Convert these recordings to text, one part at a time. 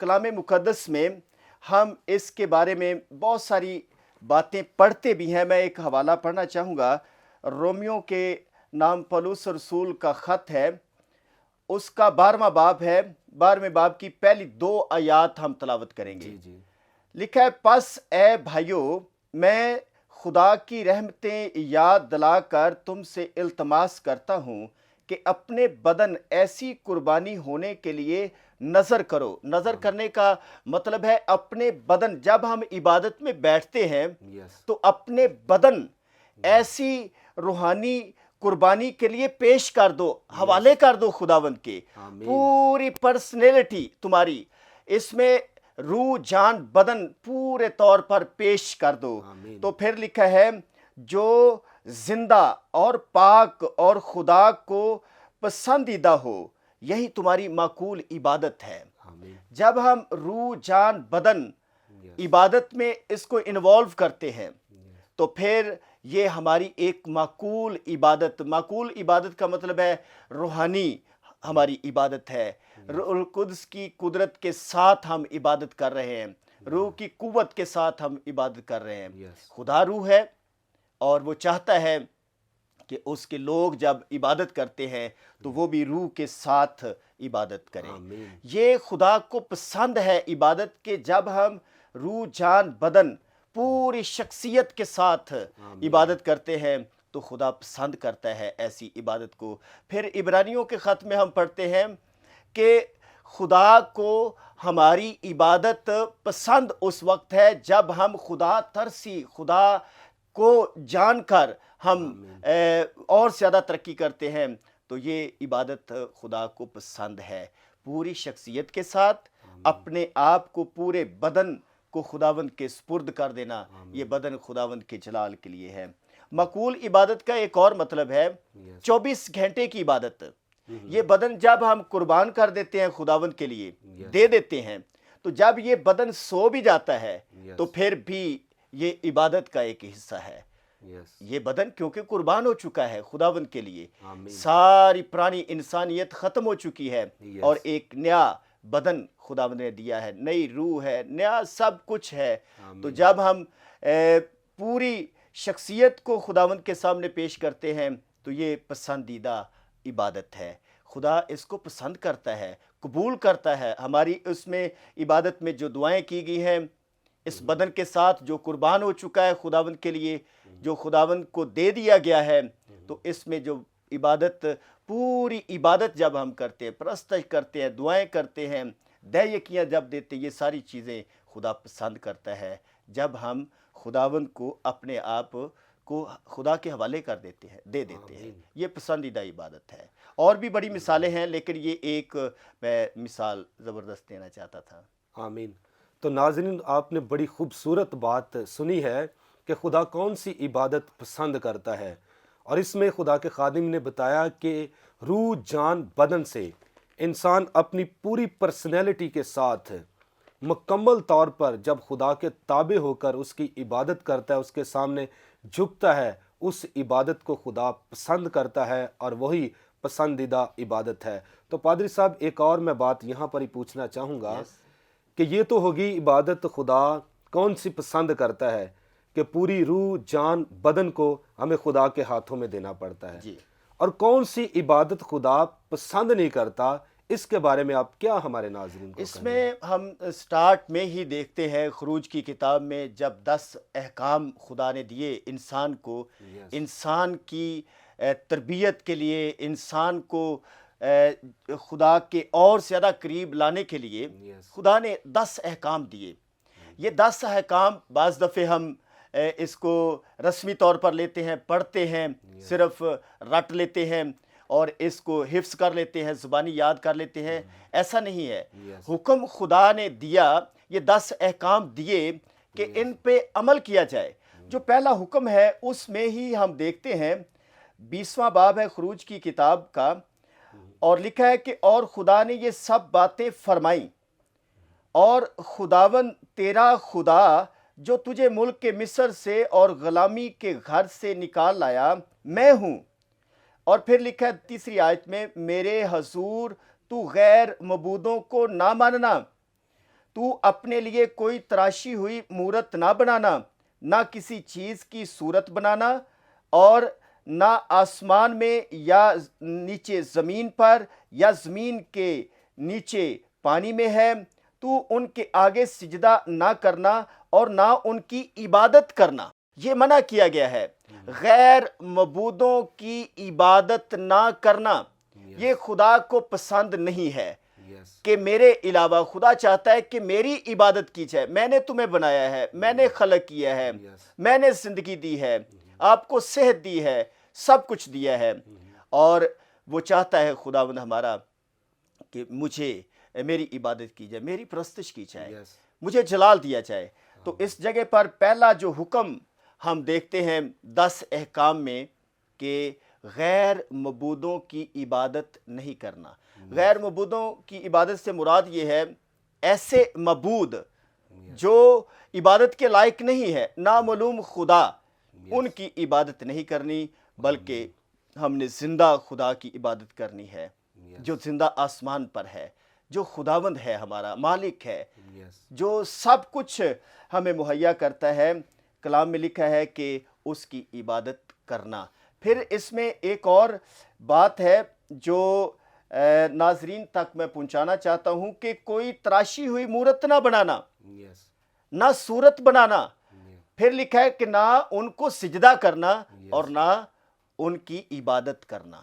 کلام مقدس میں ہم اس کے بارے میں بہت ساری باتیں پڑھتے بھی ہیں. میں ایک حوالہ پڑھنا چاہوں گا. رومیو کے نام پولس رسول کا خط ہے, اس کا 12واں باب ہے. 12ویں باب کی پہلی 2 آیات ہم تلاوت کریں گے. جی لکھا ہے, پس اے بھائیو میں خدا کی رحمتیں یاد دلا کر تم سے التماس کرتا ہوں کہ اپنے بدن ایسی قربانی ہونے کے لیے نظر کرو. نظر کرنے کا مطلب ہے اپنے بدن, جب ہم عبادت میں بیٹھتے ہیں یس تو اپنے بدن ایسی روحانی قربانی کے لیے پیش کر دو, حوالے کر دو خداوند کے. آمین پوری پرسنالٹی تمہاری اس میں روح جان بدن پورے طور پر پیش کر دو. آمین. تو پھر لکھا ہے جو زندہ اور پاک اور خدا کو پسندیدہ ہو یہی تمہاری معقول عبادت ہے. آمین جب ہم روح جان بدن یس عبادت میں اس کو انوالو کرتے ہیں تو پھر یہ ہماری ایک معقول عبادت کا مطلب ہے روحانی ہماری عبادت ہے. روح القدس کی قدرت کے ساتھ ہم عبادت کر رہے ہیں, روح کی قوت کے ساتھ ہم عبادت کر رہے ہیں. یس خدا روح ہے اور وہ چاہتا ہے کہ اس کے لوگ جب عبادت کرتے ہیں تو وہ بھی روح کے ساتھ عبادت کریں. آمین یہ خدا کو پسند ہے عبادت کے جب ہم روح جان بدن پوری شخصیت کے ساتھ عبادت کرتے ہیں تو خدا پسند کرتا ہے ایسی عبادت کو. پھر عبرانیوں کے خط میں ہم پڑھتے ہیں کہ خدا کو ہماری عبادت پسند اس وقت ہے جب ہم خدا ترسی, خدا کو جان کر ہم اور زیادہ ترقی کرتے ہیں. تو یہ عبادت خدا کو پسند ہے. پوری شخصیت کے ساتھ اپنے آپ کو پورے بدن کو خداوند کے سپرد کر دینا, یہ بدن خداوند کے جلال کے لیے ہے. معقول عبادت کا ایک اور مطلب ہے 24 گھنٹے کی عبادت. یہ بدن جب ہم قربان کر دیتے ہیں خداوند کے لیے, دے دیتے ہیں, تو جب یہ بدن سو بھی جاتا ہے تو پھر بھی یہ عبادت کا ایک حصہ ہے. یس یہ بدن کیونکہ قربان ہو چکا ہے خداوند کے لیے, آمین ساری پرانی انسانیت ختم ہو چکی ہے Yes. اور ایک نیا بدن خداوند نے دیا ہے, نئی روح ہے, نیا سب کچھ ہے. تو جب ہم پوری شخصیت کو خداوند کے سامنے پیش کرتے ہیں تو یہ پسندیدہ عبادت ہے. خدا اس کو پسند کرتا ہے, قبول کرتا ہے. ہماری اس میں عبادت میں جو دعائیں کی گئی ہیں اس بدن کے ساتھ جو قربان ہو چکا ہے خداوند کے لیے, جو خداوند کو دے دیا گیا ہے, تو اس میں جو عبادت پوری عبادت جب ہم کرتے ہیں, پرستش کرتے ہیں, دعائیں کرتے ہیں, دہ یکیاں جب دیتے, یہ ساری چیزیں خدا پسند کرتا ہے جب ہم خداوند کو اپنے آپ کو خدا کے حوالے کر دیتے ہیں, دے دیتے ہیں. یہ پسندیدہ عبادت ہے. اور بھی بڑی مثالیں ہیں لیکن یہ ایک میں مثال زبردست دینا چاہتا تھا. آمین. تو ناظرین, آپ نے بڑی خوبصورت بات سنی ہے کہ خدا کون سی عبادت پسند کرتا ہے, اور اس میں خدا کے خادم نے بتایا کہ روح جان بدن سے انسان اپنی پوری پرسنالٹی کے ساتھ مکمل طور پر جب خدا کے تابع ہو کر اس کی عبادت کرتا ہے, اس کے سامنے جھکتا ہے, اس عبادت کو خدا پسند کرتا ہے اور وہی پسندیدہ عبادت ہے. تو پادری صاحب, ایک اور میں بات یہاں پر ہی پوچھنا چاہوں گا کہ یہ تو ہوگی عبادت خدا کون سی پسند کرتا ہے کہ پوری روح جان بدن کو ہمیں خدا کے ہاتھوں میں دینا پڑتا ہے, اور کون سی عبادت خدا پسند نہیں کرتا, اس کے بارے میں آپ کیا ہمارے ناظرین کو اس میں ہم سٹارٹ میں ہی دیکھتے ہیں خروج کی کتاب میں جب 10 احکام خدا نے دیے انسان کو, انسان کی تربیت کے لیے, انسان کو خدا کے اور زیادہ قریب لانے کے لیے خدا نے 10 احکام دیے. یہ 10 احکام بعض دفعے ہم اس کو رسمی طور پر لیتے ہیں, پڑھتے ہیں, صرف رٹ لیتے ہیں اور اس کو حفظ کر لیتے ہیں, زبانی یاد کر لیتے ہیں. ایسا نہیں ہے. حکم خدا نے دیا, یہ 10 احکام دیے کہ ان پہ عمل کیا جائے. جو پہلا حکم ہے اس میں ہی ہم دیکھتے ہیں 20واں باب ہے خروج کی کتاب کا, اور لکھا ہے کہ اور خدا نے یہ سب باتیں فرمائیں, اور خداوند تیرا خدا جو تجھے ملک کے مصر سے اور غلامی کے گھر سے نکال لایا میں ہوں. اور پھر لکھا ہے 3 آیت میں, میرے حضور تو غیر معبودوں کو نہ ماننا, تو اپنے لیے کوئی تراشی ہوئی مورت نہ بنانا، نہ کسی چیز کی صورت بنانا، اور نہ آسمان میں یا نیچے زمین پر یا زمین کے نیچے پانی میں ہے، تو ان کے آگے سجدہ نہ کرنا اور نہ ان کی عبادت کرنا۔ یہ منع کیا گیا ہے، غیر معبودوں کی عبادت نہ کرنا۔ یہ خدا کو پسند نہیں ہے کہ میرے علاوہ، خدا چاہتا ہے کہ میری عبادت کی جائے۔ میں نے تمہیں بنایا ہے، میں نے خلق کیا ہے، میں نے زندگی دی ہے، آپ کو صحت دی ہے، سب کچھ دیا ہے، اور وہ چاہتا ہے خداوند ہمارا کہ مجھے میری عبادت کی جائے، میری پرستش کی جائے، مجھے جلال دیا جائے۔ تو اس جگہ پر پہلا جو حکم ہم دیکھتے ہیں 10 احکام میں کہ غیر معبودوں کی عبادت نہیں کرنا۔ غیر معبودوں کی عبادت سے مراد یہ ہے ایسے معبود جو عبادت کے لائق نہیں ہے، نامعلوم خدا، ان کی عبادت نہیں کرنی، بلکہ ہم نے زندہ خدا کی عبادت کرنی ہے، جو زندہ آسمان پر ہے، جو خداوند ہے، ہمارا مالک ہے، جو سب کچھ ہمیں مہیا کرتا ہے۔ کلام میں لکھا ہے کہ اس کی عبادت کرنا۔ پھر اس میں ایک اور بات ہے جو ناظرین تک میں پہنچانا چاہتا ہوں کہ کوئی تراشی ہوئی مورت نہ بنانا، نہ صورت بنانا۔ پھر لکھا ہے کہ نہ ان کو سجدہ کرنا اور نہ ان کی عبادت کرنا۔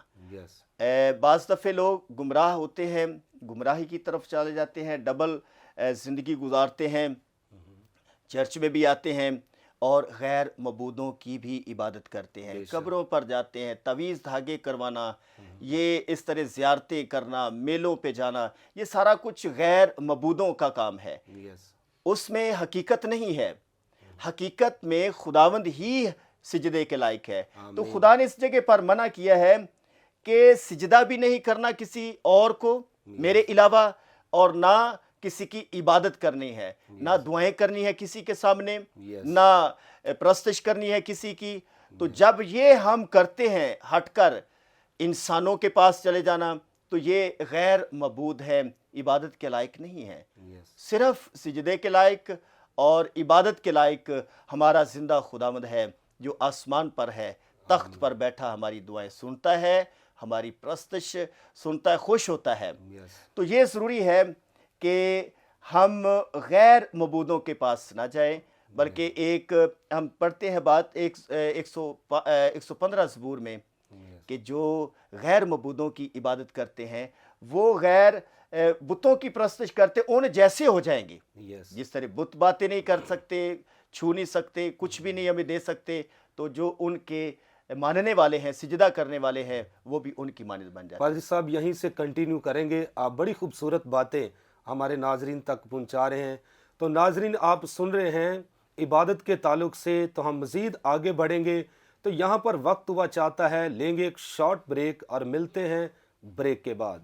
بعض دفعے لوگ گمراہ ہوتے ہیں، گمراہی کی طرف چلے جاتے ہیں، ڈبل زندگی گزارتے ہیں، چرچ میں بھی آتے ہیں اور غیر معبودوں کی بھی عبادت کرتے ہیں، قبروں پر جاتے ہیں، تعویذ دھاگے کروانا، یہ اس طرح زیارتیں کرنا، میلوں پہ جانا، یہ سارا کچھ غیر معبودوں کا کام ہے۔ اس میں حقیقت نہیں ہے، حقیقت میں خداوند ہی سجدے کے لائق ہے۔ تو خدا نے اس جگہ پر منع کیا ہے کہ سجدہ بھی نہیں کرنا کسی اور کو میرے علاوہ، اور نہ کسی کی عبادت کرنی ہے، نہ دعائیں کرنی ہے کسی کے سامنے، نہ پرستش کرنی ہے کسی کی۔ تو جب یہ ہم کرتے ہیں ہٹ کر انسانوں کے پاس چلے جانا، تو یہ غیر معبود ہے، عبادت کے لائق نہیں ہے۔ صرف سجدے کے لائق اور عبادت کے لائق ہمارا زندہ خداوند ہے، جو آسمان پر ہے، تخت پر بیٹھا ہماری دعائیں سنتا ہے، ہماری پرستش سنتا ہے، خوش ہوتا ہے۔ تو یہ ضروری ہے کہ ہم غیر معبودوں کے پاس نہ جائیں، بلکہ ایک ہم پڑھتے ہیں بات 115 زبور میں کہ جو غیر معبودوں کی عبادت کرتے ہیں وہ غیر بتوں کی پرستش کرتے ان جیسے ہو جائیں گے۔ جس طرح بت باتیں نہیں کر سکتے، چھو نہیں سکتے، کچھ بھی نہیں ہمیں دے سکتے، تو جو ان کے ماننے والے ہیں، سجدہ کرنے والے ہیں، وہ بھی ان کی مانند بن جاتے ہیں۔ پادری صاحب یہیں سے کنٹینیو کریں گے، آپ بڑی خوبصورت باتیں ہمارے ناظرین تک پہنچا رہے ہیں۔ تو ناظرین آپ سن رہے ہیں عبادت کے تعلق سے، تو ہم مزید آگے بڑھیں گے۔ تو یہاں پر وقت ہوا چاہتا ہے، لیں گے ایک شارٹ بریک اور ملتے ہیں بریک کے بعد۔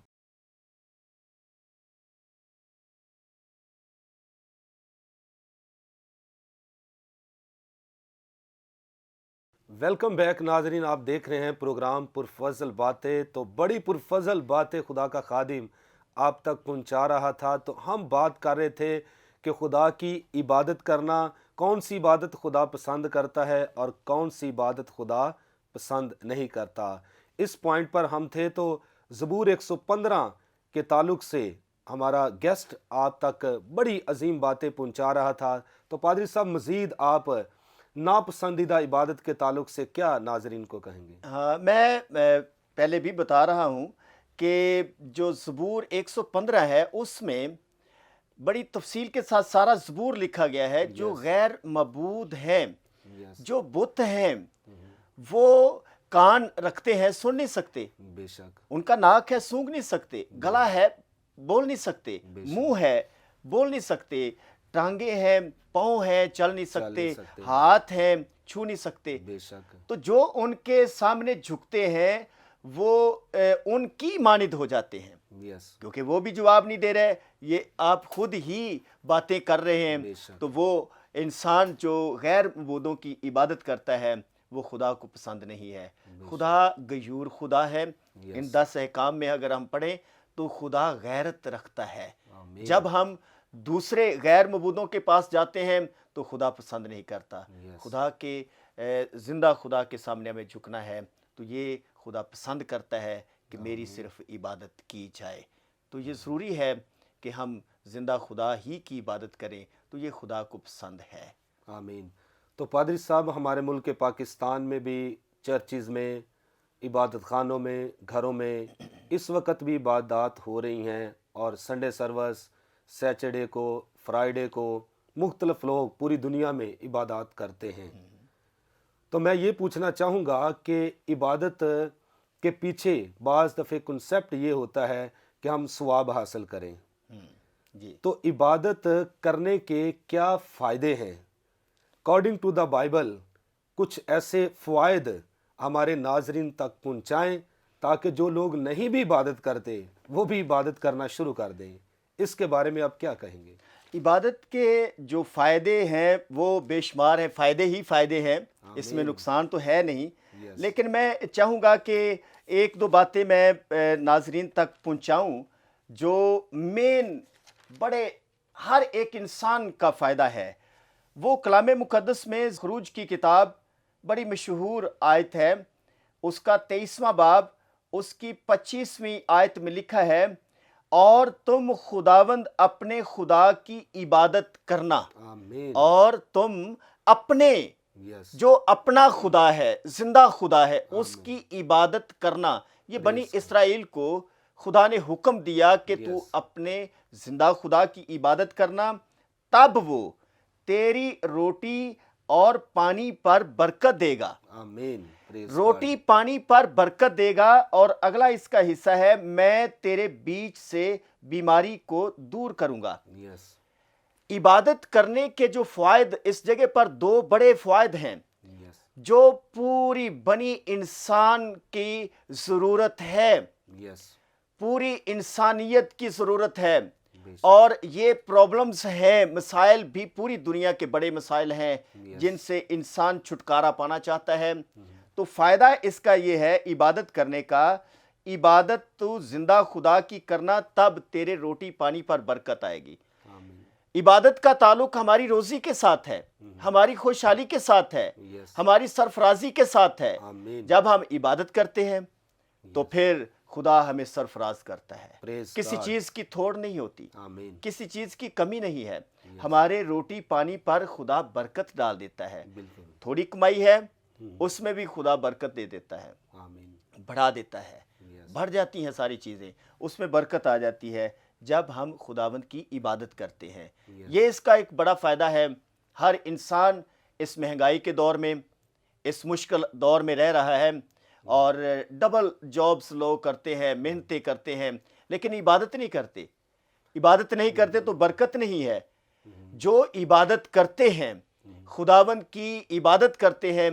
ویلکم بیک ناظرین، آپ دیکھ رہے ہیں پروگرام پرفضل باتیں۔ تو بڑی پرفضل باتیں خدا کا خادم آپ تک پہنچا رہا تھا۔ تو ہم بات کر رہے تھے کہ خدا کی عبادت کرنا، کون سی عبادت خدا پسند کرتا ہے اور کون سی عبادت خدا پسند نہیں کرتا۔ اس پوائنٹ پر ہم تھے۔ تو زبور 115 کے تعلق سے ہمارا گیسٹ آپ تک بڑی عظیم باتیں پہنچا رہا تھا۔ تو پادری صاحب مزید آپ ناپسندیدہ عبادت کے تعلق سے کیا ناظرین کو کہیں گے؟ ہاں، میں پہلے بھی بتا رہا ہوں کہ جو زبور 115 ہے اس میں بڑی تفصیل کے ساتھ سارا زبور لکھا گیا ہے۔ جو غیر معبود ہیں، جو بت ہیں، وہ کان رکھتے ہیں، سن نہیں سکتے، بے شک، ان کا ناک ہے، سونگھ نہیں سکتے، گلا ہے، بول نہیں سکتے، منہ ہے، بول نہیں سکتے، ٹانگیں ہیں، پاؤں ہیں، چل نہیں سکتے، ہاتھ ہیں، چھو نہیں سکتے۔ بے شک، تو جو ان کے سامنے جھکتے ہیں وہ ان کی مانند ہو جاتے ہیں، کیونکہ وہ بھی جواب نہیں دے رہے، یہ آپ خود ہی باتیں کر رہے ہیں۔ تو وہ انسان جو غیر معبودوں کی عبادت کرتا ہے وہ خدا کو پسند نہیں ہے۔ خدا غیور خدا ہے۔ ان 10 احکام میں اگر ہم پڑھیں تو خدا غیرت رکھتا ہے۔ جب ہم دوسرے غیر معبودوں کے پاس جاتے ہیں تو خدا پسند نہیں کرتا. Yes. خدا کے زندہ خدا کے سامنے ہمیں جھکنا ہے تو یہ خدا پسند کرتا ہے کہ میری صرف عبادت کی جائے. تو یہ ضروری ہے کہ ہم زندہ خدا ہی کی عبادت کریں تو یہ خدا کو پسند ہے. آمین. تو پادری صاحب ہمارے ملک پاکستان میں بھی چرچز میں، عبادت خانوں میں، گھروں میں اس وقت بھی عبادات ہو رہی ہیں، اور سنڈے سروس، سیچرڈے کو، فرائیڈے کو مختلف لوگ پوری دنیا میں عبادات کرتے ہیں. تو میں یہ پوچھنا چاہوں گا کہ عبادت کے پیچھے بعض دفعہ کنسیپٹ یہ ہوتا ہے کہ ہم ثواب حاصل کریں. جی تو عبادت کرنے کے کیا فائدے ہیں؟ اکارڈنگ ٹو دا بائبل کچھ ایسے فوائد ہمارے ناظرین تک پہنچائیں تاکہ جو لوگ نہیں بھی عبادت کرتے وہ بھی عبادت کرنا شروع کر دیں. اس کے بارے میں آپ کیا کہیں گے؟ عبادت کے جو فائدے ہیں وہ بے شمار ہیں، فائدے ہی فائدے ہیں، اس میں نقصان تو ہے نہیں. لیکن میں چاہوں گا کہ ایک دو باتیں میں ناظرین تک پہنچاؤں جو مین بڑے ہر ایک انسان کا فائدہ ہے. وہ کلام مقدس میں خروج کی کتاب بڑی مشہور آیت ہے، اس کا 23واں باب، اس کی 25ویں آیت میں لکھا ہے، اور تم خداوند اپنے خدا کی عبادت کرنا، آمین. اور تم اپنے یس. جو اپنا خدا ہے، زندہ خدا ہے، اس کی عبادت کرنا. یہ بنی اسرائیل کو خدا نے حکم دیا کہ تو اپنے زندہ خدا کی عبادت کرنا، تب وہ تیری روٹی اور پانی پر برکت دے گا. آمین. روٹی پانی پر برکت دے گا. اور اگلا اس کا حصہ ہے، میں تیرے بیچ سے بیماری کو دور کروں گا. یس. عبادت کرنے کے جو فوائد اس جگہ پر دو بڑے فوائد ہیں یس. جو پوری بنی انسان کی ضرورت ہے، یس. پوری انسانیت کی ضرورت ہے. اور یہ پرابلمز ہیں، مسائل بھی پوری دنیا کے بڑے مسائل ہیں جن سے انسان چھٹکارا پانا چاہتا ہے. تو فائدہ اس کا یہ ہے عبادت کرنے کا، عبادت تو زندہ خدا کی کرنا، تب تیرے روٹی پانی پر برکت آئے گی. عبادت کا تعلق ہماری روزی کے ساتھ ہے، ہماری خوشحالی کے ساتھ ہے، ہماری سرفرازی کے ساتھ ہے. جب ہم عبادت کرتے ہیں تو پھر خدا ہمیں سرفراز کرتا ہے. کسی چیز کی تھوڑ نہیں ہوتی، کسی چیز کی کمی نہیں ہے. ہمارے روٹی پانی پر خدا برکت ڈال دیتا ہے. تھوڑی کمائی ہے اس میں بھی خدا برکت دے دیتا ہے، بڑھا دیتا ہے، بڑھ جاتی ہیں ساری چیزیں، اس میں برکت آ جاتی ہے جب ہم خداوند کی عبادت کرتے ہیں. یہ اس کا ایک بڑا فائدہ ہے. ہر انسان اس مہنگائی کے دور میں، اس مشکل دور میں رہ رہا ہے، اور ڈبل جابز لوگ کرتے ہیں، محنتیں کرتے ہیں، لیکن عبادت نہیں کرتے. عبادت نہیں کرتے تو برکت نہیں ہے. جو عبادت کرتے ہیں، خداوند کی عبادت کرتے ہیں،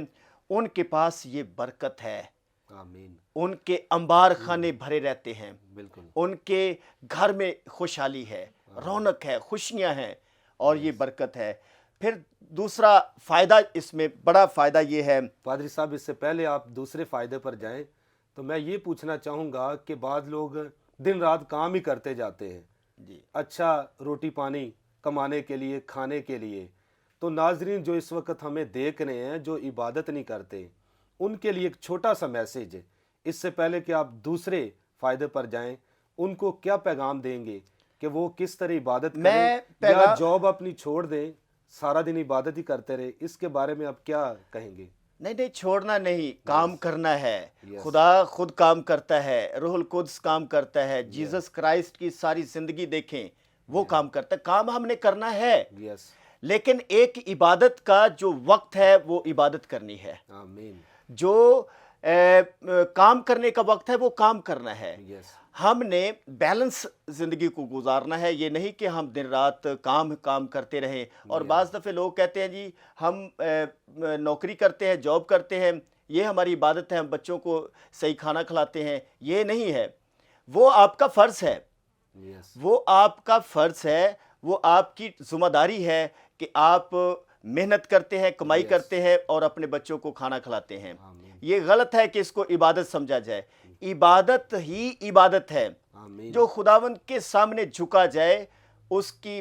ان کے پاس یہ برکت ہے. آمین. ان کے انبار خانے بھرے رہتے ہیں، بالکل. ان کے گھر میں خوشحالی ہے، رونق ہے، خوشیاں ہیں، اور یہ برکت ہے. پھر دوسرا فائدہ اس میں بڑا فائدہ یہ ہے. پادری صاحب اس سے پہلے آپ دوسرے فائدے پر جائیں تو میں یہ پوچھنا چاہوں گا کہ بعض لوگ دن رات کام ہی کرتے جاتے ہیں، جی اچھا روٹی پانی کمانے کے لیے، کھانے کے لیے. تو ناظرین جو اس وقت ہمیں دیکھ رہے ہیں جو عبادت نہیں کرتے، ان کے لیے ایک چھوٹا سا میسیج ہے. اس سے پہلے کہ آپ دوسرے فائدے پر جائیں، ان کو کیا پیغام دیں گے کہ وہ کس طرح عبادت کریں، یا جاب اپنی چھوڑ دیں، سارا دن عبادت ہی کرتے رہے؟ اس کے بارے میں آپ کیا کہیں گے؟ نہیں، چھوڑنا نہیں، کام کرنا ہے. خدا خود کام کرتا ہے، روح القدس کام کرتا ہے، جیزس کرائسٹ کی ساری زندگی دیکھیں، وہ کام کرتا ہے. کام ہم نے کرنا ہے، لیکن ایک عبادت کا جو وقت ہے وہ عبادت کرنی ہے. آمین. جو کام کرنے کا وقت ہے وہ کام کرنا ہے. ہم نے بیلنس زندگی کو گزارنا ہے. یہ نہیں کہ ہم دن رات کام کرتے رہیں. اور بعض دفعے لوگ کہتے ہیں جی ہم نوکری کرتے ہیں، جاب کرتے ہیں، یہ ہماری عبادت ہے، ہم بچوں کو صحیح کھانا کھلاتے ہیں. یہ نہیں ہے. وہ آپ کا فرض ہے، وہ آپ کا فرض ہے، وہ آپ کی ذمہ داری ہے کہ آپ محنت کرتے ہیں، کمائی کرتے ہیں، اور اپنے بچوں کو کھانا کھلاتے ہیں. یہ غلط ہے کہ اس کو عبادت سمجھا جائے. عبادت ہی عبادت ہے. جو خداوند کے سامنے جھکا جائے، اس کی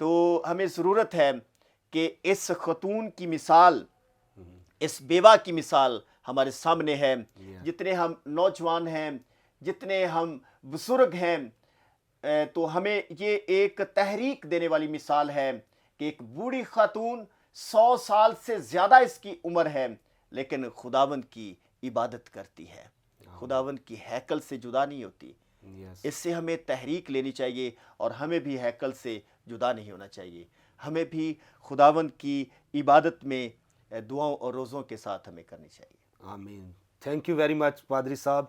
تو ہمیں ضرورت ہے کہ اس خاتون کی مثال، اس بیوہ کی مثال ہمارے سامنے ہے. جتنے ہم نوجوان ہیں، جتنے ہم بزرگ ہیں، تو ہمیں یہ ایک تحریک دینے والی مثال ہے کہ ایک بوڑھی خاتون 100 سال سے زیادہ اس کی عمر ہے، لیکن خداوند کی عبادت کرتی ہے، خداوند کی ہیکل سے جدا نہیں ہوتی. اس سے ہمیں تحریک لینی چاہیے اور ہمیں بھی ہیکل سے جدا نہیں ہونا چاہیے. ہمیں بھی خداوند کی عبادت میں دعاؤں اور روزوں کے ساتھ ہمیں کرنی چاہیے. آمین. تھینک یو ویری مچ پادری صاحب.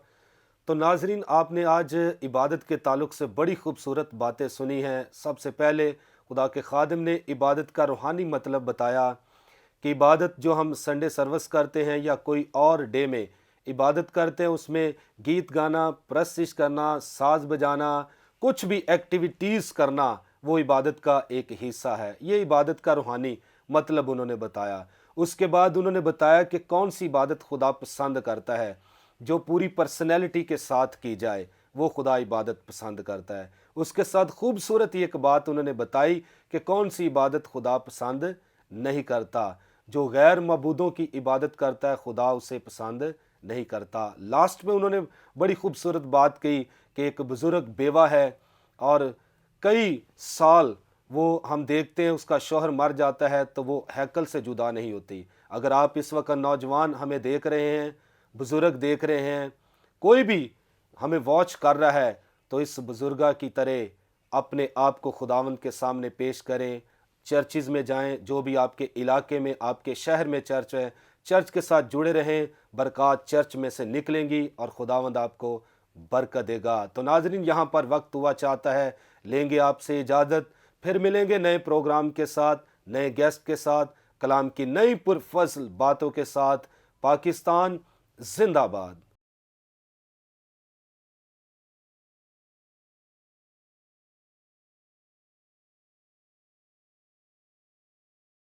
تو ناظرین، آپ نے آج عبادت کے تعلق سے بڑی خوبصورت باتیں سنی ہیں. سب سے پہلے خدا کے خادم نے عبادت کا روحانی مطلب بتایا کہ عبادت جو ہم سنڈے سروس کرتے ہیں یا کوئی اور ڈے میں عبادت کرتے ہیں، اس میں گیت گانا، پرستش کرنا، ساز بجانا، کچھ بھی ایکٹیویٹیز کرنا، وہ عبادت کا ایک حصہ ہے. یہ عبادت کا روحانی مطلب انہوں نے بتایا. اس کے بعد انہوں نے بتایا کہ کون سی عبادت خدا پسند کرتا ہے. جو پوری پرسنالٹی کے ساتھ کی جائے وہ خدا عبادت پسند کرتا ہے. اس کے ساتھ خوبصورت ایک بات انہوں نے بتائی کہ کون سی عبادت خدا پسند نہیں کرتا. جو غیر معبودوں کی عبادت کرتا ہے خدا اسے پسند نہیں کرتا. لاسٹ میں انہوں نے بڑی خوبصورت بات کہی کہ ایک بزرگ بیوہ ہے اور کئی سال وہ ہم دیکھتے ہیں اس کا شوہر مر جاتا ہے تو وہ ہیکل سے جدا نہیں ہوتی. اگر آپ اس وقت نوجوان ہمیں دیکھ رہے ہیں، بزرگ دیکھ رہے ہیں، کوئی بھی ہمیں واچ کر رہا ہے، تو اس بزرگہ کی طرح اپنے آپ کو خداوند کے سامنے پیش کریں. چرچز میں جائیں، جو بھی آپ کے علاقے میں، آپ کے شہر میں چرچ ہے، چرچ کے ساتھ جڑے رہیں. برکات چرچ میں سے نکلیں گی اور خداوند آپ کو برکت دے گا. تو ناظرین، یہاں پر وقت ہوا چاہتا ہے، لیں گے آپ سے اجازت. پھر ملیں گے نئے پروگرام کے ساتھ، نئے گیسٹ کے ساتھ، کلام کی نئی پرفضل باتوں کے ساتھ. پاکستان زندہ باد.